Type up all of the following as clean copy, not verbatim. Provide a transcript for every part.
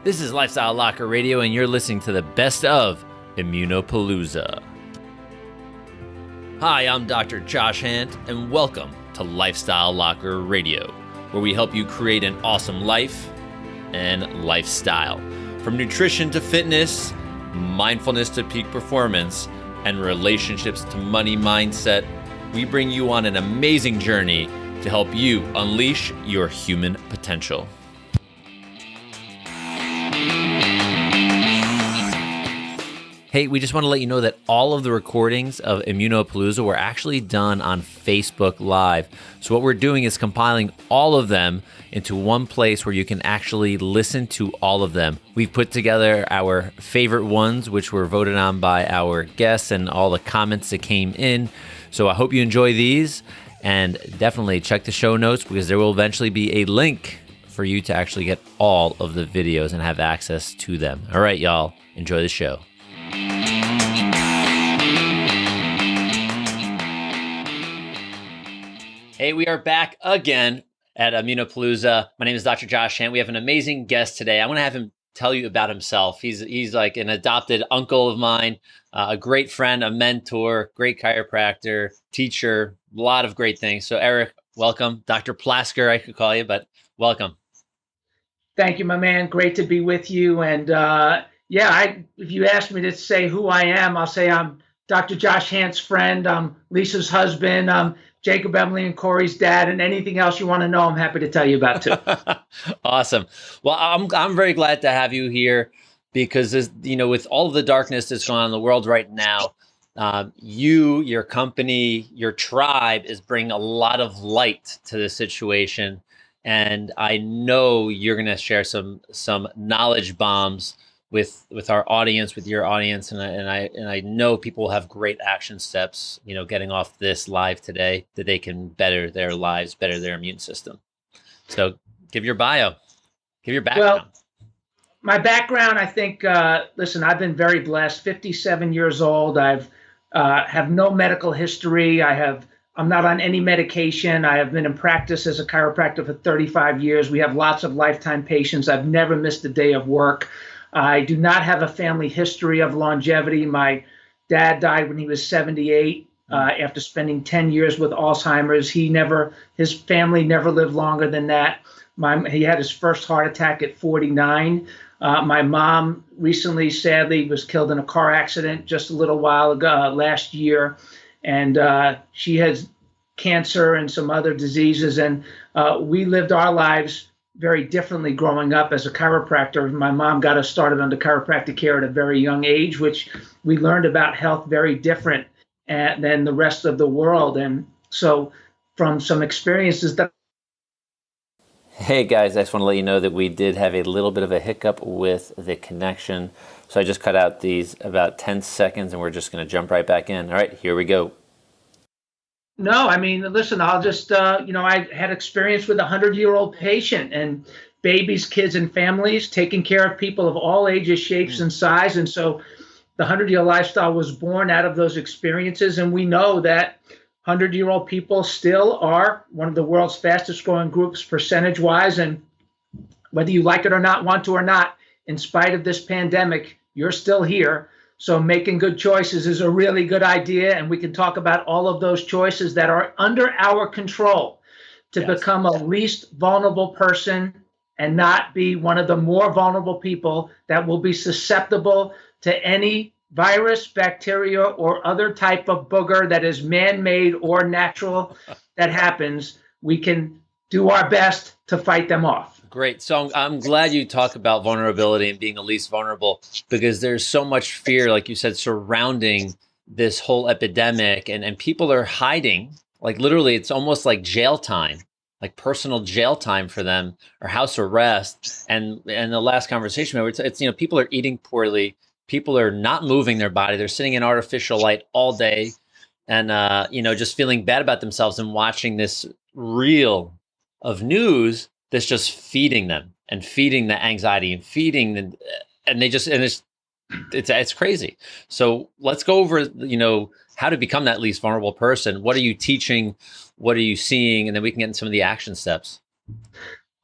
This is Lifestyle Locker Radio, and you're listening to the best of IMMUNOPALOOZA. Hi, I'm Dr. Josh Handt, and welcome to Lifestyle Locker Radio, where we help you create an awesome life and lifestyle. From nutrition to fitness, mindfulness to peak performance, and relationships to money mindset, we bring you on an amazing journey to help you unleash your human potential. Hey, we just want to let you know that all of the recordings of IMMUNOPALOOZA were actually done on Facebook Live. So what we're doing is compiling all of them into one place where you can actually listen to all of them. We've put together our favorite ones, which were voted on by our guests and all the comments that came in. So I hope you enjoy these, and definitely check the show notes because there will eventually be a link for you to actually get all of the videos and have access to them. All right, y'all, enjoy the show. Hey, we are back again at IMMUNOPALOOZA. My name is Dr. Josh Handt. We have an amazing guest today. I want to have him tell you about himself. He's like an adopted uncle of mine, a great friend, a mentor, great chiropractor, teacher, a lot of great things. So Eric, welcome. Dr. Plasker, I could call you, but welcome. Thank you, my man. Great to be with you. And if you ask me to say who I am, I'll say I'm Dr. Josh Handt's friend. I'm Lisa's husband. I'm Jacob, Emily, and Corey's dad, and anything else you want to know, I'm happy to tell you about too. Awesome. Well, I'm very glad to have you here because, with all of the darkness that's going on in the world right now, your company, your tribe is bringing a lot of light to the situation. And I know you're going to share some knowledge bombs with our audience, with your audience, and I know people will have great action steps, getting off this live today that they can better their lives, better their immune system. So give your bio, give your background. Well, my background, I think, listen, I've been very blessed, 57 years old. I've have no medical history. I'm not on any medication. I have been in practice as a chiropractor for 35 years. We have lots of lifetime patients. I've never missed a day of work. I do not have a family history of longevity. My dad died when he was 78 after spending 10 years with Alzheimer's. His family never lived longer than that. He had his first heart attack at 49. My mom recently, sadly, was killed in a car accident just a little while ago, last year. And she has cancer and some other diseases. And we lived our lives very differently growing up as a chiropractor. My mom got us started under chiropractic care at a very young age, which we learned about health very different than the rest of the world. And so from some experiences that... Hey guys, I just want to let you know that we did have a little bit of a hiccup with the connection. So I just cut out these about 10 seconds and we're just going to jump right back in. All right, here we go. No, I mean, listen, I'll just, I had experience with a 100-year-old patient and babies, kids, and families, taking care of people of all ages, shapes, and size. And so the 100-year lifestyle was born out of those experiences. And we know that 100-year-old people still are one of the world's fastest growing groups percentage-wise. And whether you like it or not, want to or not, in spite of this pandemic, you're still here. So making good choices is a really good idea, and we can talk about all of those choices that are under our control to become a least vulnerable person and not be one of the more vulnerable people that will be susceptible to any virus, bacteria, or other type of booger that is man-made or natural that happens. We can do our best to fight them off. Great. So I'm glad you talk about vulnerability and being the least vulnerable because there's so much fear, like you said, surrounding this whole epidemic and people are hiding. Like literally, it's almost like jail time, like personal jail time for them or house arrest. And the last conversation, it's people are eating poorly. People are not moving their body. They're sitting in artificial light all day and, just feeling bad about themselves and watching this reel of news that's just feeding them and feeding the anxiety and feeding it's crazy. So let's go over, how to become that least vulnerable person. What are you teaching? What are you seeing? And then we can get into some of the action steps.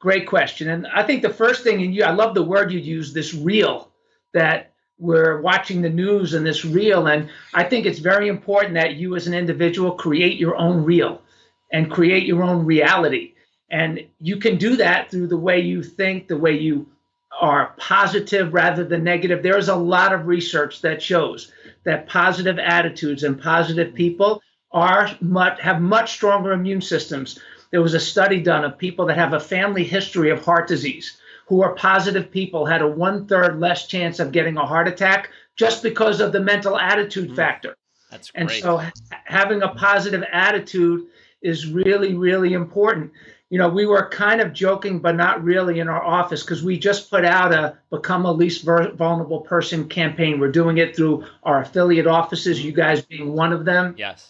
Great question. And I think the first thing, and I love the word you use, this reel, that we're watching the news and this reel. And I think it's very important that you as an individual create your own reel and create your own reality. And you can do that through the way you think, the way you are positive rather than negative. There's a lot of research that shows that positive attitudes and positive people have much stronger immune systems. There was a study done of people that have a family history of heart disease, who are positive people, had a 1/3 less chance of getting a heart attack just because of the mental attitude factor. That's great. And so having a positive attitude is really, really important. We were kind of joking, but not really, in our office, because we just put out a Become a Least Vulnerable Person campaign. We're doing it through our affiliate offices, you guys being one of them. Yes.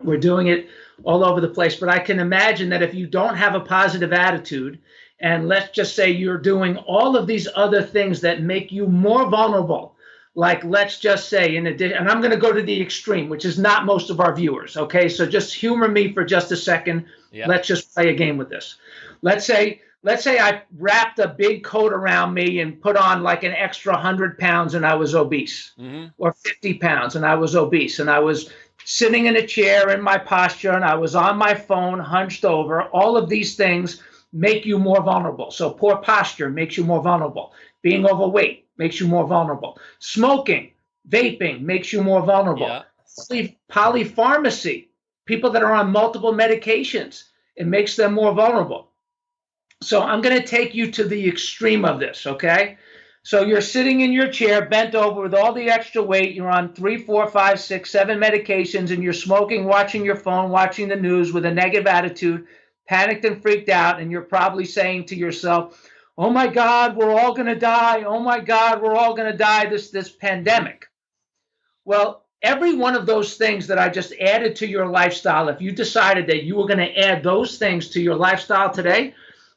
We're doing it all over the place. But I can imagine that if you don't have a positive attitude, and let's just say you're doing all of these other things that make you more vulnerable, like let's just say, in addition, and I'm going to go to the extreme, which is not most of our viewers, okay? So just humor me for just a second. Yeah. Let's just play a game with this. Let's say I wrapped a big coat around me and put on like an extra 100 pounds and I was obese, or 50 pounds and I was obese, and I was sitting in a chair in my posture and I was on my phone hunched over. All of these things make you more vulnerable. So poor posture makes you more vulnerable. Being overweight makes you more vulnerable. Smoking, vaping makes you more vulnerable. Yeah. Polypharmacy, people that are on multiple medications, it makes them more vulnerable. So I'm going to take you to the extreme of this, okay? So you're sitting in your chair, bent over with all the extra weight. You're on 3, 4, 5, 6, 7 medications, and you're smoking, watching your phone, watching the news with a negative attitude, panicked and freaked out, and you're probably saying to yourself, oh my God, we're all going to die. Oh my God, we're all going to die, this pandemic. Well, every one of those things that I just added to your lifestyle, if you decided that you were going to add those things to your lifestyle today,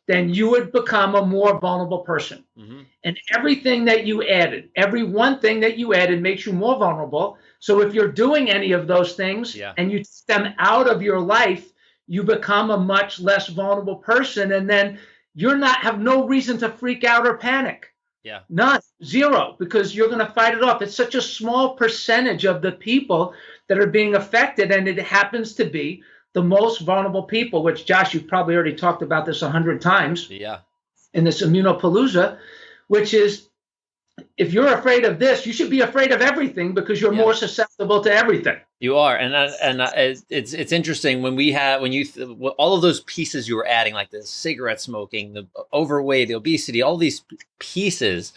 then you would become a more vulnerable person. And everything that you added, every one thing that you added makes you more vulnerable. So if you're doing any of those things and you take them out of your life, you become a much less vulnerable person. And then have no reason to freak out or panic. Yeah. None. Zero, because you're going to fight it off. It's such a small percentage of the people that are being affected, and it happens to be the most vulnerable people, which, Josh, you've probably already talked about this 100 times in this IMMUNOPALOOZA, which is, if you're afraid of this, you should be afraid of everything, because you're more susceptible to everything. You are. And it's interesting when all of those pieces you were adding, like the cigarette smoking, the overweight, the obesity, all these pieces,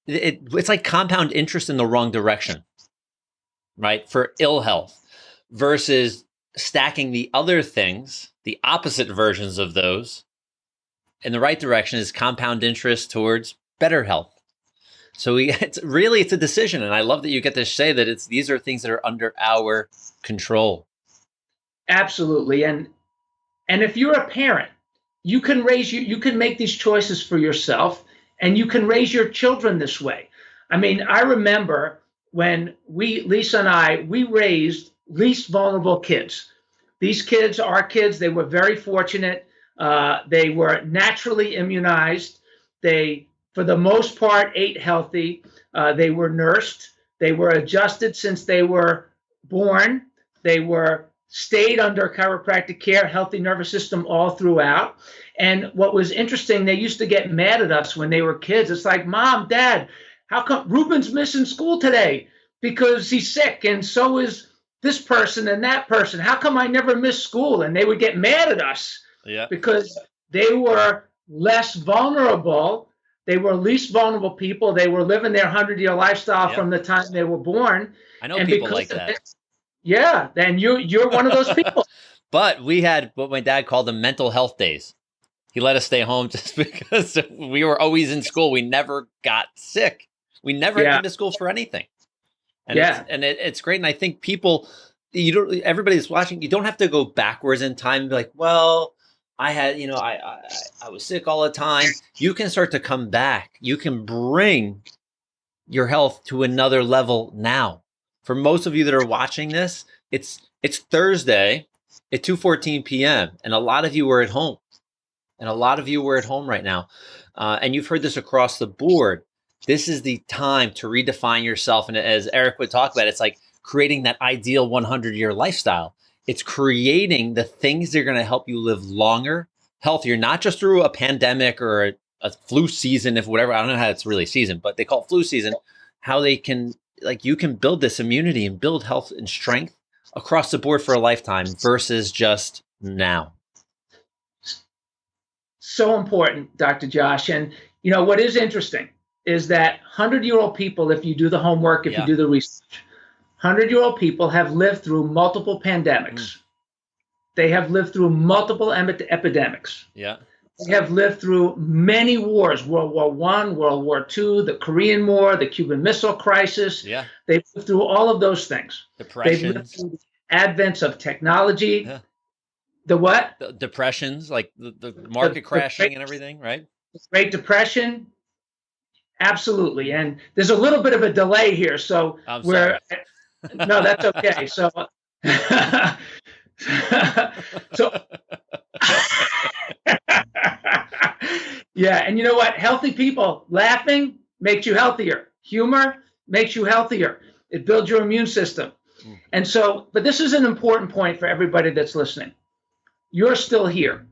it's like compound interest in the wrong direction, right? For ill health, versus stacking the other things, the opposite versions of those, in the right direction is compound interest towards better health. So it's a decision. And I love that you get to say that these are things that are under our control. Absolutely. And if you're a parent, you can make these choices for yourself, and you can raise your children this way. I mean, I remember when Lisa and I raised least vulnerable kids. These kids, our kids, they were very fortunate. They were naturally immunized. They, for the most part, ate healthy. They were nursed. They were adjusted since they were born. They stayed under chiropractic care, healthy nervous system all throughout. And what was interesting, they used to get mad at us when they were kids. It's like, Mom, Dad, how come Ruben's missing school today? Because he's sick, and so is this person and that person. How come I never miss school? And they would get mad at us because they were less vulnerable. They were least vulnerable people. They were living their 100-year lifestyle from the time they were born. I know people like that. Then you're one of those people. But we had what my dad called the mental health days. He let us stay home just because we were always in school. We never got sick. We never had to school for anything. And it's great. And I think everybody that's watching, you don't have to go backwards in time and be like, well, I had, I was sick all the time. You can start to come back. You can bring your health to another level now. For most of you that are watching this, it's Thursday at 2:14 p.m. and a lot of you are at home. And a lot of you were at home right now, and you've heard this across the board. This is the time to redefine yourself. And as Eric would talk about, it's like creating that ideal 100-year lifestyle. It's creating the things that are going to help you live longer, healthier, not just through a pandemic or a flu season, if whatever. I don't know how it's really season, but they call it flu season. How they can, like, you can build this immunity and build health and strength across the board for a lifetime versus just now. So important, Dr. Josh. And you know what is interesting is that 100-year-old people, if you do the homework, if you do the research, 100-year-old people have lived through multiple pandemics. They have lived through multiple epidemics. Yeah. They have lived through many wars, World War I, World War II, the Korean War, the Cuban Missile Crisis. Yeah. They've lived through all of those things. Depressions. They've lived through the advents of technology. Yeah. The what? The depressions, like the market crashing and everything, right? The Great Depression. Absolutely. And there's a little bit of a delay here. So no, that's okay. So, so yeah. And you know what? Healthy people, laughing makes you healthier. Humor makes you healthier. It builds your immune system. And so, but this is an important point for everybody that's listening. You're still here.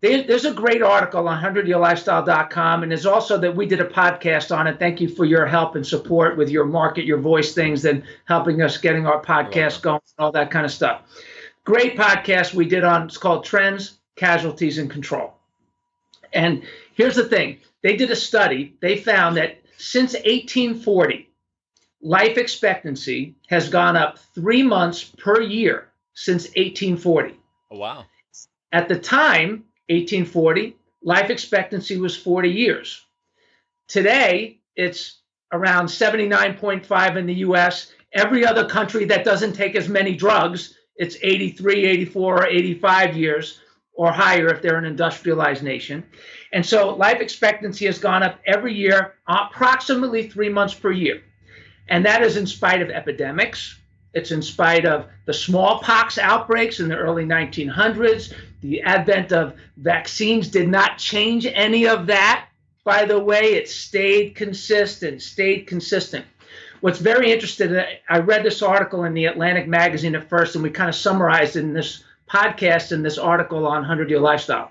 There's a great article on 100yearlifestyle.com, and there's also that we did a podcast on it. Thank you for your help and support with your market, your voice things, and helping us getting our podcast going, all that kind of stuff. Great podcast we did on, it's called Trends, Casualties, and Control. And here's the thing. They did a study. They found that since 1840, life expectancy has gone up 3 months per year since 1840. Oh, wow. At the time, 1840, life expectancy was 40 years. Today, it's around 79.5 in the US. Every other country that doesn't take as many drugs, it's 83, 84, or 85 years or higher if they're an industrialized nation. And so life expectancy has gone up every year, approximately 3 months per year. And that is in spite of epidemics. It's in spite of the smallpox outbreaks in the early 1900s. The advent of vaccines did not change any of that. By the way, it stayed consistent. What's very interesting, I read this article in the Atlantic magazine at first, and we kind of summarized in this podcast and this article on 100-Year Lifestyle,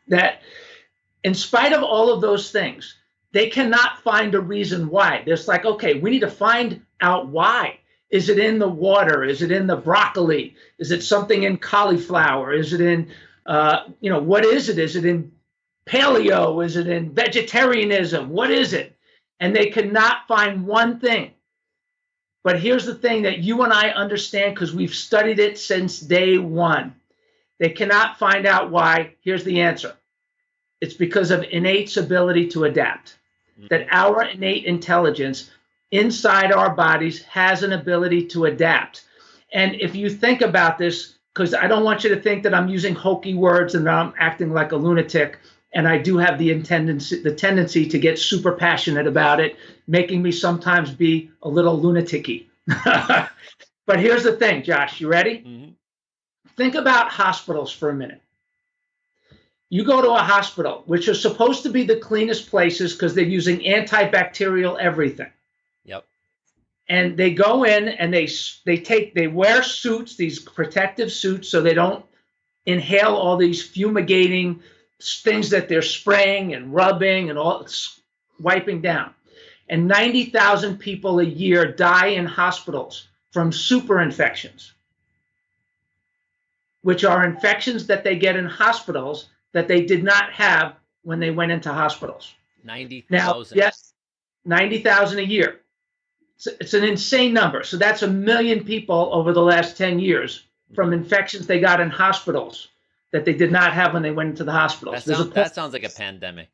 that in spite of all of those things, they cannot find a reason why. There's like, okay, we need to find out why. Is it in the water? Is it in the broccoli? Is it something in cauliflower? Is it in, what is it? Is it in paleo? Is it in vegetarianism? What is it? And they could not find one thing. But here's the thing that you and I understand because we've studied it since day one. They cannot find out why. Here's the answer. It's because of innate ability to adapt. That our innate intelligence inside our bodies has an ability to adapt. And if you think about this, because I don't want you to think that I'm using hokey words and that I'm acting like a lunatic, and I do have the tendency to get super passionate about it, making me sometimes be a little lunatic-y. But here's the thing, Josh, you ready? Mm-hmm. Think about hospitals for a minute. You go to a hospital, which are supposed to be the cleanest places because they're using antibacterial everything. Yep. And they go in and they wear suits, these protective suits, so they don't inhale all these fumigating things that they're spraying and rubbing and all wiping down. And 90,000 people a year die in hospitals from super infections, which are infections that they get in hospitals that they did not have when they went into hospitals. 90,000. Now, yes, 90,000 a year. It's an insane number. So that's 1 million people over the last 10 years from infections they got in hospitals that they did not have when they went into the hospitals. That sounds like a pandemic.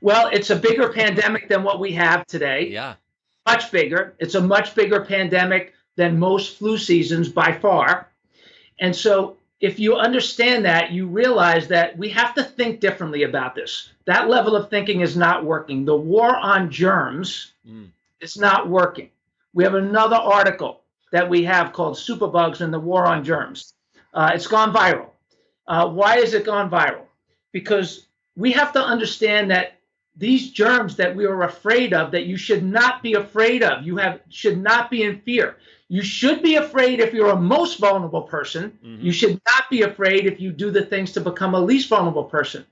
Well, it's a bigger pandemic than what we have today. Yeah. Much bigger. It's a much bigger pandemic than most flu seasons by far. And so if you understand that, you realize that we have to think differently about this. That level of thinking is not working. The war on germs is not working. We have another article that we have called Superbugs and the War on Germs. It's gone viral. Why has it gone viral? because we have to understand that these germs that we are afraid of, that you should not be afraid of, should not be in fear. You should be afraid if you're a most vulnerable person. Mm-hmm. You should not be afraid if you do the things to become a least vulnerable person.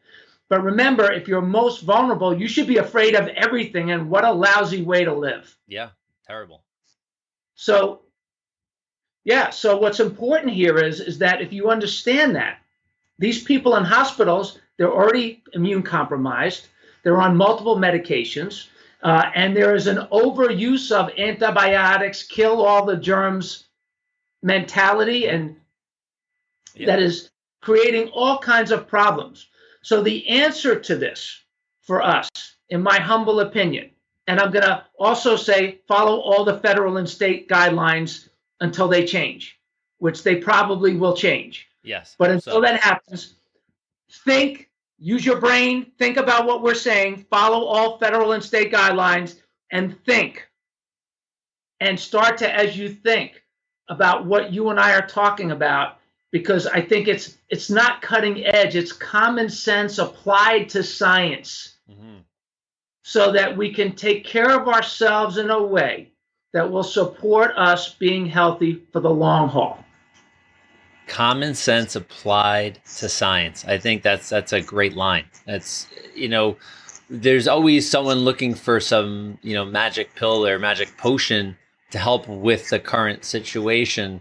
But remember, if you're most vulnerable, you should be afraid of everything, and what a lousy way to live. Yeah, terrible. So what's important here is that if you understand that, these people in hospitals, they're already immune compromised, they're on multiple medications, and there is an overuse of antibiotics, kill all the germs mentality, and that is creating all kinds of problems. So the answer to this for us, in my humble opinion, and I'm going to also say follow all the federal and state guidelines until they change, which they probably will change. Yes. But until that happens, use your brain, think about what we're saying, follow all federal and state guidelines, and think. And start to, as you think about what you and I are talking about, because I think it's not cutting edge, it's common sense applied to science. Mm-hmm. So that we can take care of ourselves in a way that will support us being healthy for the long haul. Common sense applied to science. I think that's a great line. That's, there's always someone looking for some, magic pill or magic potion to help with the current situation.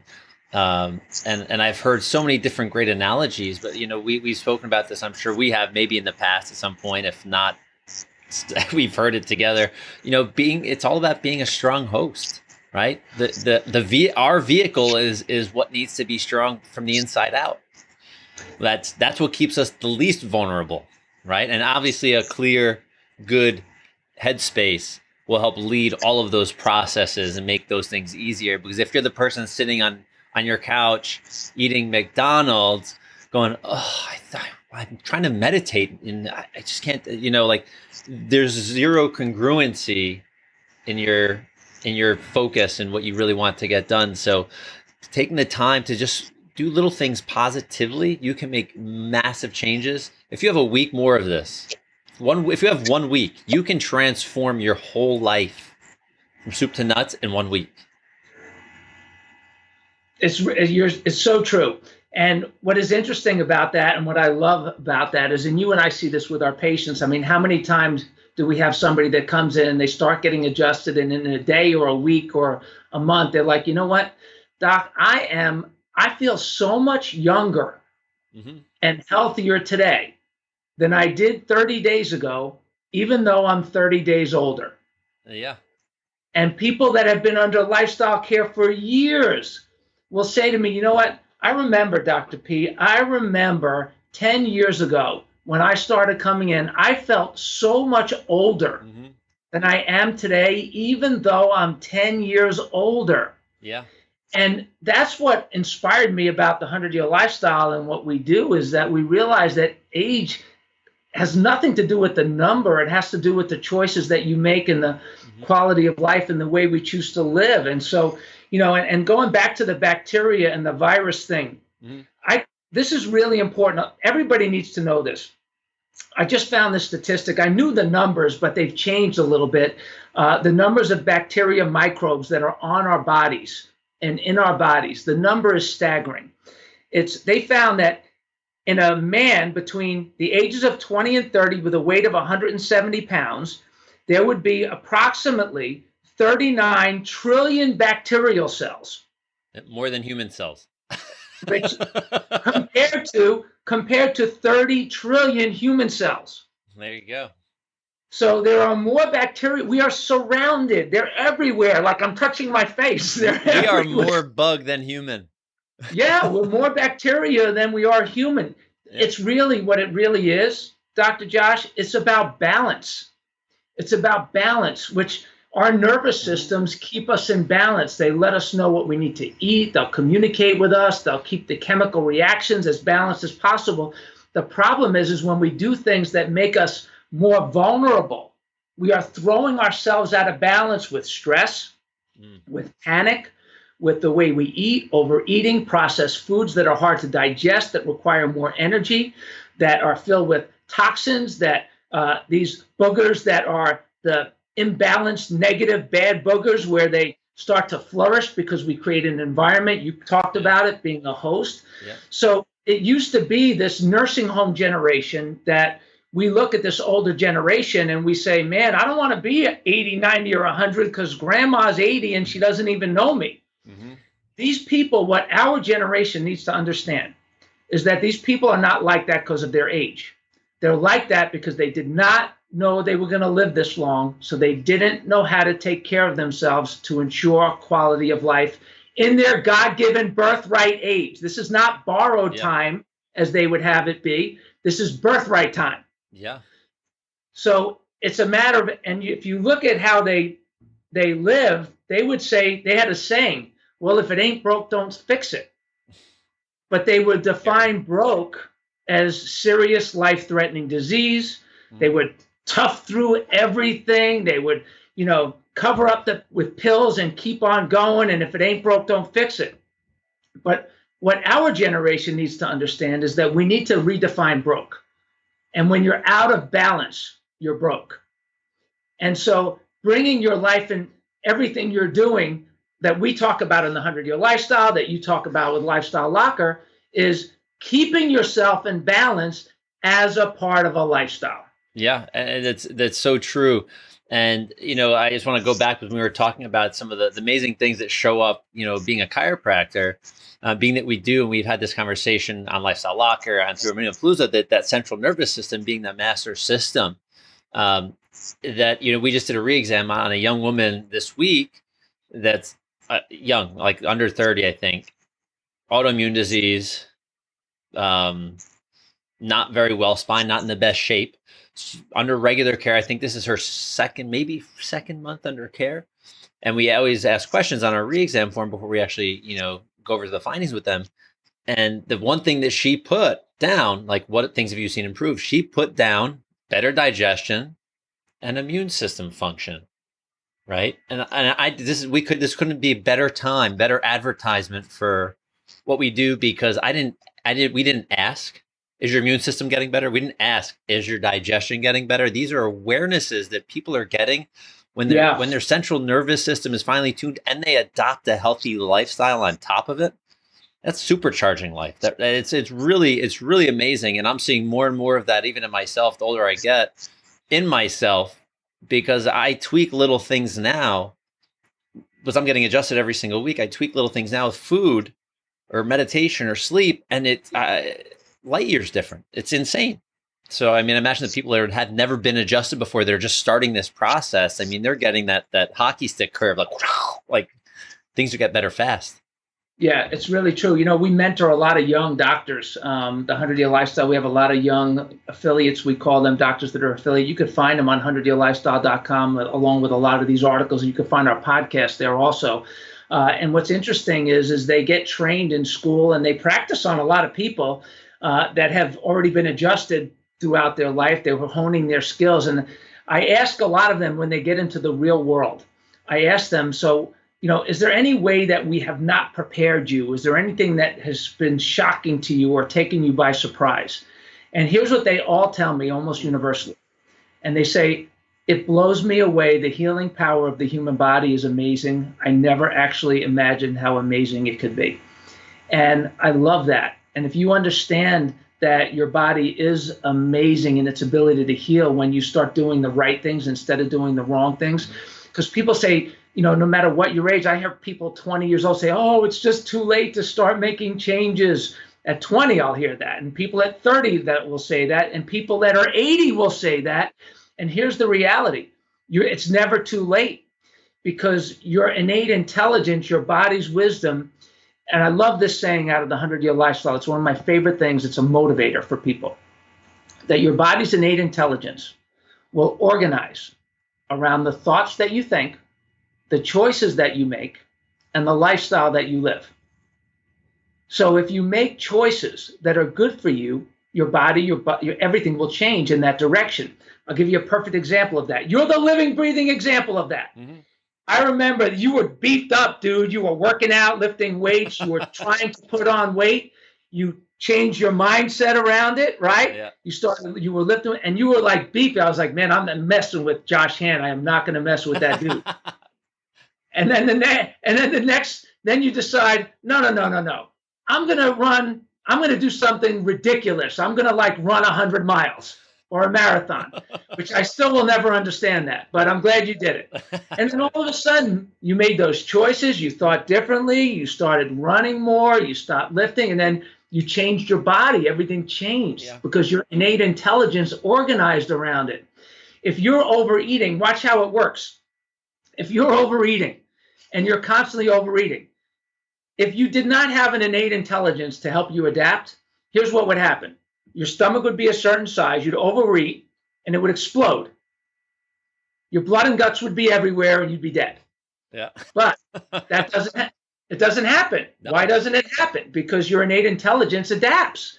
And I've heard so many different great analogies, but, we've spoken about this. I'm sure we have maybe in the past at some point, if not, we've heard it together. It's all about being a strong host, right? Our vehicle is what needs to be strong from the inside out. That's what keeps us the least vulnerable, right? And obviously a clear, good headspace will help lead all of those processes and make those things easier. Because if you're the person sitting on your couch eating McDonald's, going, I'm trying to meditate and I just can't, there's zero congruency in your focus and what you really want to get done. So taking the time to just do little things positively, you can make massive changes. If you have a week more of this, if you have 1 week, you can transform your whole life from soup to nuts in 1 week. It's so true. And what is interesting about that and what I love about that is, and you and I see this with our patients, I mean, how many times do we have somebody that comes in and they start getting adjusted, and in a day or a week or a month, they're like, you know what, doc, I feel so much younger mm-hmm. and healthier today than I did 30 days ago, even though I'm 30 days older. Yeah. And people that have been under lifestyle care for years will say to me, you know what, I remember, Dr. P, 10 years ago when I started coming in, I felt so much older mm-hmm. than I am today, even though I'm 10 years older. Yeah. And that's what inspired me about the 100-Year Lifestyle and what we do, is that we realize that age has nothing to do with the number. It has to do with the choices that you make and the mm-hmm. quality of life and the way we choose to live. And so, and going back to the bacteria and the virus thing, mm-hmm. This is really important. Everybody needs to know this. I just found this statistic. I knew the numbers, but they've changed a little bit. The numbers of bacteria microbes that are on our bodies and in our bodies, the number is staggering. They found that in a man between the ages of 20 and 30 with a weight of 170 pounds, there would be approximately 39 trillion bacterial cells. More than human cells. Which compared to 30 trillion human cells. There you go. So there are more bacteria. We are surrounded. They're everywhere. Like I'm touching my face. We are more bug than human. Yeah, we're more bacteria than we are human. Yeah. It's really what it really is, Dr. Josh. It's about balance. It's about balance, which our nervous systems keep us in balance. They let us know what we need to eat. They'll communicate with us. They'll keep the chemical reactions as balanced as possible. The problem is when we do things that make us more vulnerable, we are throwing ourselves out of balance with stress, with panic, with the way we eat, overeating, processed foods that are hard to digest, that require more energy, that are filled with toxins, that these boogers that are the imbalanced, negative, bad boogers, where they start to flourish because we create an environment. You talked about it, being a host. Yeah. So it used to be this nursing home generation that we look at this older generation and we say, man, I don't want to be 80, 90, or 100 because grandma's 80 and she doesn't even know me. Mm-hmm. These people, what our generation needs to understand is that these people are not like that because of their age. They're like that because they did not know they were going to live this long, so they didn't know how to take care of themselves to ensure quality of life in their God-given birthright age. This is not borrowed time as they would have it be. This is birthright time. Yeah. So it's a matter of, and if you look at how they live, they would say, they had a saying, well, if it ain't broke, don't fix it. But they would define broke as serious life-threatening disease. They would tough through everything. They would, cover up with pills and keep on going. And if it ain't broke, don't fix it. But what our generation needs to understand is that we need to redefine broke. And when you're out of balance, you're broke. And so bringing your life and everything you're doing that we talk about in the 100-Year Lifestyle, that you talk about with Lifestyle Locker, is keeping yourself in balance as a part of a lifestyle. Yeah, and that's so true. And, I just want to go back when we were talking about some of the amazing things that show up, being a chiropractor, being that we do, and we've had this conversation on Lifestyle Locker and through IMMUNOPALOOZA, that central nervous system being the master system, that, we just did a re-exam on a young woman this week that's young, like under 30, I think, autoimmune disease, not very well spine, not in the best shape, under regular care. I think this is her second month under care. And we always ask questions on our re-exam form before we actually, go over the findings with them. And the one thing that she put down, like, what things have you seen improve? She put down better digestion and immune system function. Right. And this couldn't be a better time, better advertisement for what we do, because we didn't ask, is your immune system getting better? We didn't ask, is your digestion getting better? These are awarenesses that people are getting when their central nervous system is finely tuned and they adopt a healthy lifestyle on top of it. That's supercharging life. It's really amazing. And I'm seeing more and more of that even in myself, the older I get, in myself, because I tweak little things now, because I'm getting adjusted every single week. I tweak little things now with food or meditation or sleep, and it's light years different. It's insane. So, I mean, imagine the people that had never been adjusted before, they're just starting this process. I mean, they're getting that hockey stick curve, like things will get better fast. Yeah, it's really true. We mentor a lot of young doctors. The 100-Year Lifestyle, we have a lot of young affiliates. We call them doctors that are affiliate. You could find them on 100yearlifestyle.com along with a lot of these articles. And you can find our podcast there also. And what's interesting is they get trained in school and they practice on a lot of people that have already been adjusted throughout their life. They were honing their skills. And I ask a lot of them when they get into the real world, I ask them, so, is there any way that we have not prepared you? Is there anything that has been shocking to you or taken you by surprise? And here's what they all tell me almost universally. And they say, it blows me away. The healing power of the human body is amazing. I never actually imagined how amazing it could be. And I love that. And if you understand that your body is amazing in its ability to heal when you start doing the right things instead of doing the wrong things, because people say, no matter what your age, I hear people 20 years old say, oh, it's just too late to start making changes. At 20, I'll hear that. And people at 30 that will say that. And people that are 80 will say that. And here's the reality. It's never too late, because your innate intelligence, your body's wisdom, and I love this saying out of the 100-Year Lifestyle. It's one of my favorite things. It's a motivator for people. That your body's innate intelligence will organize around the thoughts that you think, the choices that you make, and the lifestyle that you live. So if you make choices that are good for you, your body, your everything will change in that direction. I'll give you a perfect example of that. You're the living, breathing example of that. Mm-hmm. I remember you were beefed up, dude. You were working out, lifting weights. You were trying to put on weight. You change your mindset around it, right? Yeah. You were lifting, and you were like beefy. I was like, man, I'm not messing with Josh Handt. I am not going to mess with that dude. And then then you decide, no, no, no, no, no. I'm going to do something ridiculous. I'm going to like run 100 miles or a marathon, which I still will never understand that, but I'm glad you did it. And then all of a sudden you made those choices. You thought differently. You started running more. You stopped lifting, and then you changed your body. Everything changed because your innate intelligence organized around it. If you're overeating, watch how it works. If you're overeating and you're constantly overeating, if you did not have an innate intelligence to help you adapt, here's what would happen. Your stomach would be a certain size, you'd overeat, and it would explode. Your blood and guts would be everywhere, and you'd be dead. Yeah. But it doesn't happen. No. Why doesn't it happen? Because your innate intelligence adapts.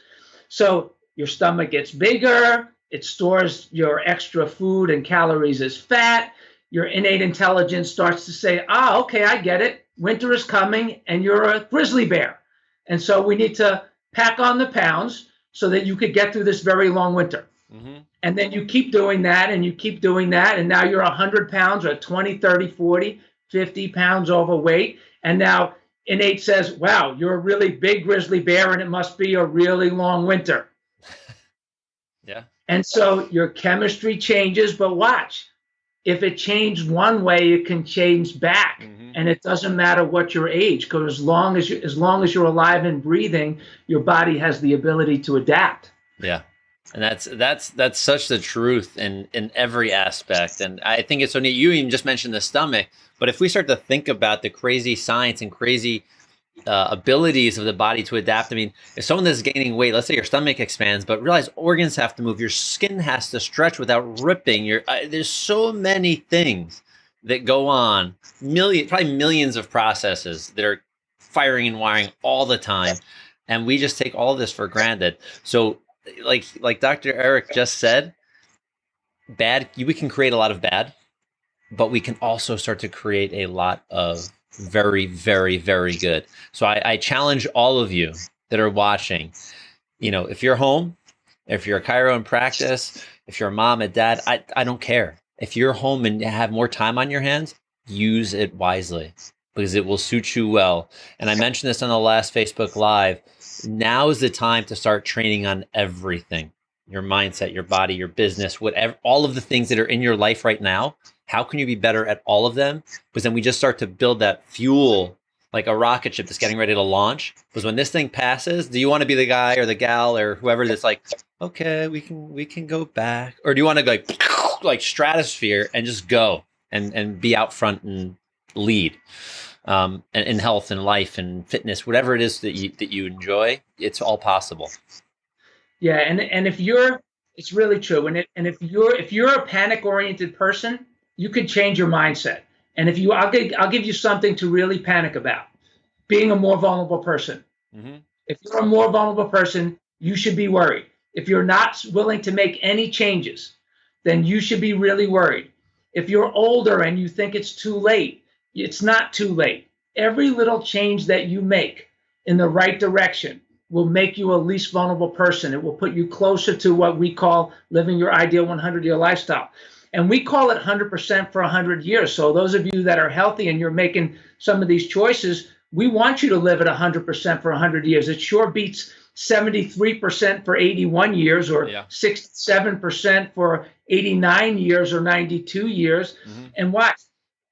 So your stomach gets bigger, it stores your extra food and calories as fat. Your innate intelligence starts to say, okay, I get it. Winter is coming and you're a grizzly bear. And so we need to pack on the pounds so that you could get through this very long winter. Mm-hmm. And then you keep doing that and you keep doing that. And now you're 100 pounds or 20, 30, 40, 50 pounds overweight. And now innate says, wow, you're a really big grizzly bear and it must be a really long winter. Yeah. And so your chemistry changes, but watch. If it changed one way, it can change back, and it doesn't matter what your age, because as long as you're alive and breathing, your body has the ability to adapt. Yeah, and that's such the truth in every aspect. And I think it's so neat. You even just mentioned the stomach, but if we start to think about the crazy science and crazy abilities of the body to adapt. I mean, if someone is gaining weight, let's say your stomach expands, but realize organs have to move, your skin has to stretch without ripping. There's so many things that go on, probably millions of processes that are firing and wiring all the time, and we just take all this for granted. So, like Dr. Eric just said, we can create a lot of bad, but we can also start to create a lot of very, very, very good. So I challenge all of you that are watching, if you're home, if you're a chiro in practice, if you're a mom, a dad, I don't care. If you're home and have more time on your hands, use it wisely because it will suit you well. And I mentioned this on the last Facebook Live. Now is the time to start training on everything. Your mindset, your body, your business, whatever, all of the things that are in your life right now. How can you be better at all of them? Because then we just start to build that fuel, like a rocket ship that's getting ready to launch. Because when this thing passes, do you want to be the guy or the gal or whoever that's like, okay, we can go back? Or do you want to go like stratosphere and just go and be out front and lead and in health and life and fitness, whatever it is that you enjoy, it's all possible. Yeah, and it's really true. And if you're a panic-oriented person, you could change your mindset. And I'll give you something to really panic about. Being a more vulnerable person. Mm-hmm. If you're a more vulnerable person, you should be worried. If you're not willing to make any changes, then you should be really worried. If you're older and you think it's too late, it's not too late. Every little change that you make in the right direction will make you a least vulnerable person. It will put you closer to what we call living your ideal 100-year lifestyle. And we call it 100% for 100 years. So those of you that are healthy and you're making some of these choices, we want you to live at 100% for 100 years. It sure beats 73% for 81 years or 67% for 89 years or 92 years. Mm-hmm. And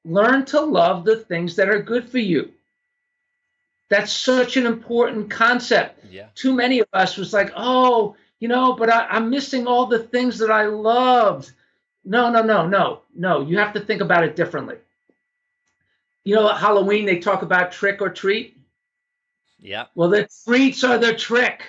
learn to love the things that are good for you. That's such an important concept. Yeah. Too many of us was like, but I'm missing all the things that I loved. No. You have to think about it differently. At Halloween, they talk about trick or treat. Yeah. Well, the treats are the trick.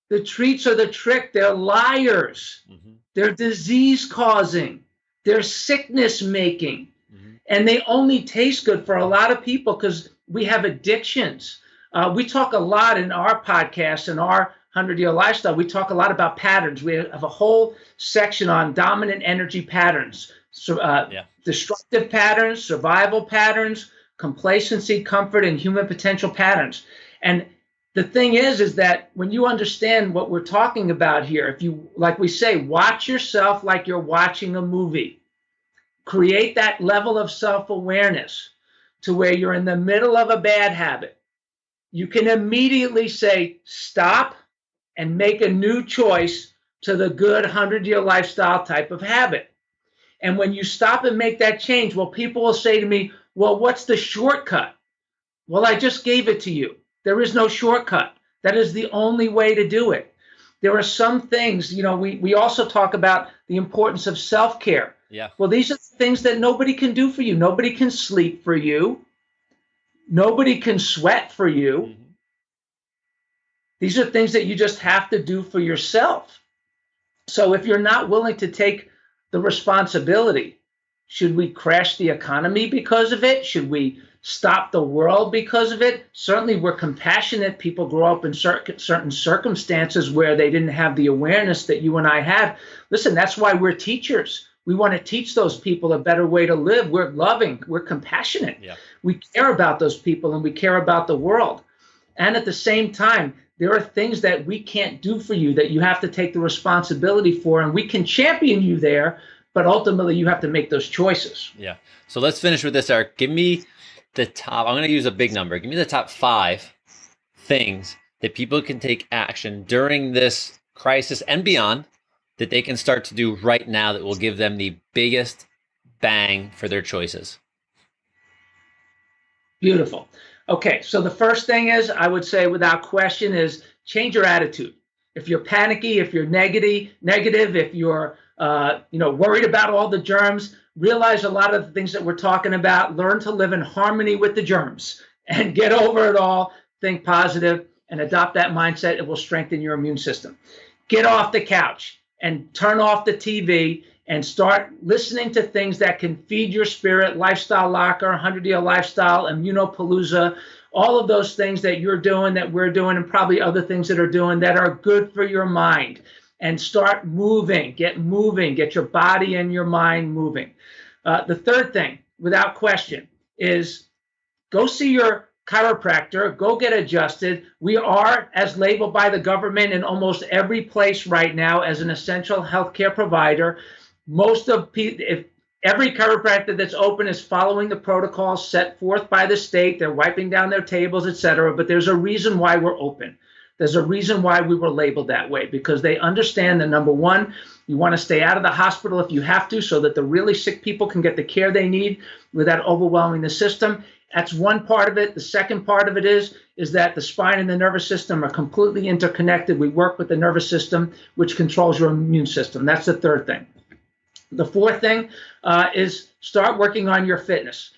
The treats are the trick. They're liars. Mm-hmm. They're disease causing. They're sickness making. Mm-hmm. And they only taste good for a lot of people because we have addictions. We talk a lot in our podcast and our 100-year lifestyle. We talk a lot about patterns. We have a whole section on dominant energy patterns, destructive patterns, survival patterns, complacency, comfort, and human potential patterns. And the thing is that when you understand what we're talking about here, if you, like we say, watch yourself like you're watching a movie, create that level of self-awareness to where you're in the middle of a bad habit, you can immediately say, stop, and make a new choice to the good 100-year lifestyle type of habit. And when you stop and make that change, well, people will say to me, well, what's the shortcut? Well, I just gave it to you. There is no shortcut. That is the only way to do it. There are some things, we also talk about the importance of self-care. Yeah. Well, these are things that nobody can do for you. Nobody can sleep for you. Nobody can sweat for you. Mm-hmm. These are things that you just have to do for yourself. So if you're not willing to take the responsibility, should we crash the economy because of it? Should we stop the world because of it? Certainly we're compassionate. People grow up in certain circumstances where they didn't have the awareness that you and I have. Listen, that's why we're teachers. We want to teach those people a better way to live. We're loving. We're compassionate. Yeah. We care about those people and we care about the world. And at the same time, there are things that we can't do for you that you have to take the responsibility for, and we can champion you there, but ultimately you have to make those choices. Yeah. So let's finish with this, Eric. Give me the top, I'm going to use a big number. Give me the top 5 things that people can take action during this crisis and beyond that they can start to do right now that will give them the biggest bang for their choices. Beautiful. Okay, so the first thing is, I would say without question, is change your attitude. If you're panicky, if you're negative, if you're worried about all the germs, realize a lot of the things that we're talking about. Learn to live in harmony with the germs and get over it all. Think positive and adopt that mindset. It will strengthen your immune system. Get off the couch and turn off the TV and start listening to things that can feed your spirit. Lifestyle Locker, 100-Year Lifestyle, IMMUNOPALOOZA, all of those things that you're doing, that we're doing, and probably other things that are doing that are good for your mind. And start moving, get your body and your mind moving. The third thing, without question, is go see your chiropractor, go get adjusted. We are, as labeled by the government in almost every place right now, as an essential healthcare provider. If every chiropractor that's open is following the protocols set forth by the state, they're wiping down their tables, etc. But there's a reason why we're open. There's a reason why we were labeled that way, because they understand that, number one, you want to stay out of the hospital if you have to, so that the really sick people can get the care they need without overwhelming the system. That's one part of it. The second part of it is that the spine and the nervous system are completely interconnected. We work with the nervous system, which controls your immune system. That's the third thing. The fourth thing is start working on your fitness.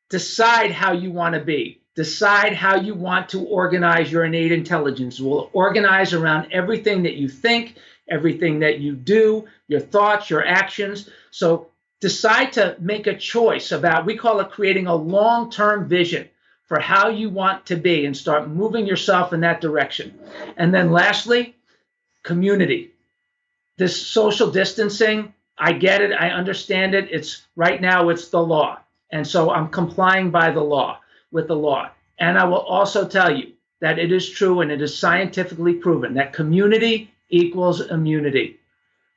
Decide how you want to be. Decide how you want to organize your innate intelligence. We'll organize around everything that you think, everything that you do, your thoughts, your actions. So decide to make a choice about, we call it creating a long-term vision for how you want to be, and start moving yourself in that direction. And then lastly, community. This social distancing, I get it, I understand it. Right now it's the law. And so I'm complying by the law, with the law. And I will also tell you that it is true, and it is scientifically proven, that community equals immunity.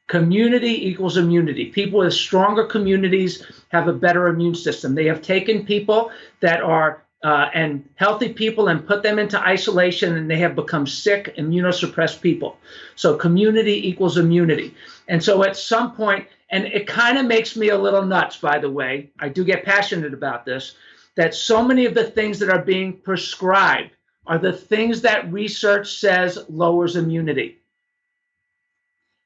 Community equals immunity. People with stronger communities have a better immune system. They have taken people that are and healthy people and put them into isolation, and they have become sick, immunosuppressed people. So community equals immunity. And so at some point, and it kind of makes me a little nuts, by the way, I do get passionate about this, that so many of the things that are being prescribed are the things that research says lowers immunity.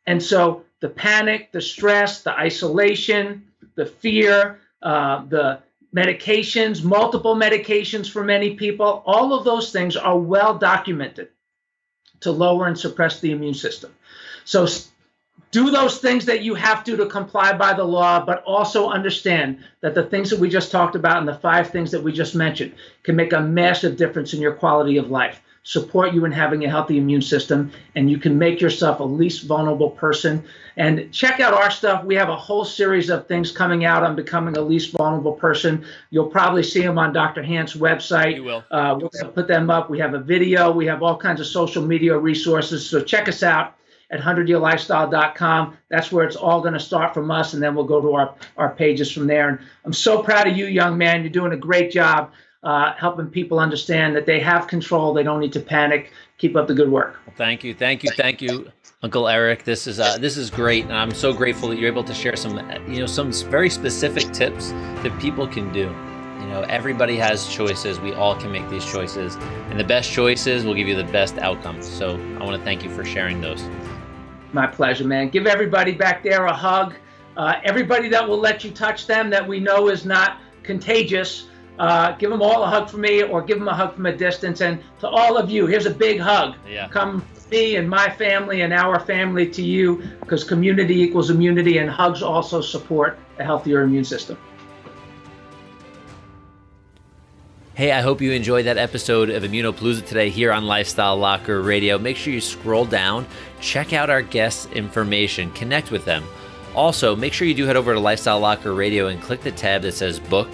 And so the panic, the stress, the isolation, the fear, the medications, multiple medications for many people, all of those things are well documented to lower and suppress the immune system. So do those things that you have to comply by the law, but also understand that the things that we just talked about and the 5 things that we just mentioned can make a massive difference in your quality of life. support you in having a healthy immune system, and you can make yourself a least vulnerable person. And check out our stuff. We have a whole series of things coming out on becoming a least vulnerable person. You'll probably see them on Dr. Handt's website. You will. We're going to put them up. We have a video. We have all kinds of social media resources. So check us out at 100yearlifestyle.com. That's where it's all going to start from us, and then we'll go to our pages from there. And I'm so proud of you, young man. You're doing a great job helping people understand that they have control. They don't need to panic. Keep up the good work. Well, thank you, Uncle Eric. This is great, and I'm so grateful that you're able to share some very specific tips that people can do. Everybody has choices. We all can make these choices, and the best choices will give you the best outcomes. So I want to thank you for sharing those. My pleasure, man. Give everybody back there a hug. Everybody that will let you touch them that we know is not contagious, give them all a hug from me, or give them a hug from a distance. And to all of you, here's a big hug. Yeah. Come me and my family and our family to you, because community equals immunity, and hugs also support a healthier immune system. Hey, I hope you enjoyed that episode of IMMUNOPALOOZA today here on Lifestyle Locker Radio. Make sure you scroll down, check out our guests' information, connect with them. Also, make sure you do head over to Lifestyle Locker Radio and click the tab that says book,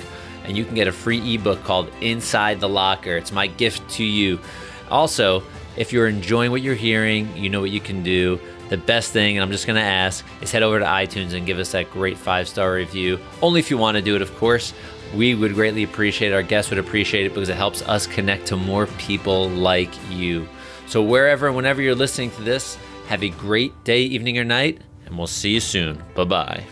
and you can get a free ebook called Inside the Locker. It's my gift to you. Also, if you're enjoying what you're hearing, you know what you can do. The best thing, and I'm just going to ask, is head over to iTunes and give us that great 5-star review. Only if you want to do it, of course. We would greatly appreciate it. Our guests would appreciate it because it helps us connect to more people like you. So wherever and whenever you're listening to this, have a great day, evening, or night, and we'll see you soon. Bye-bye.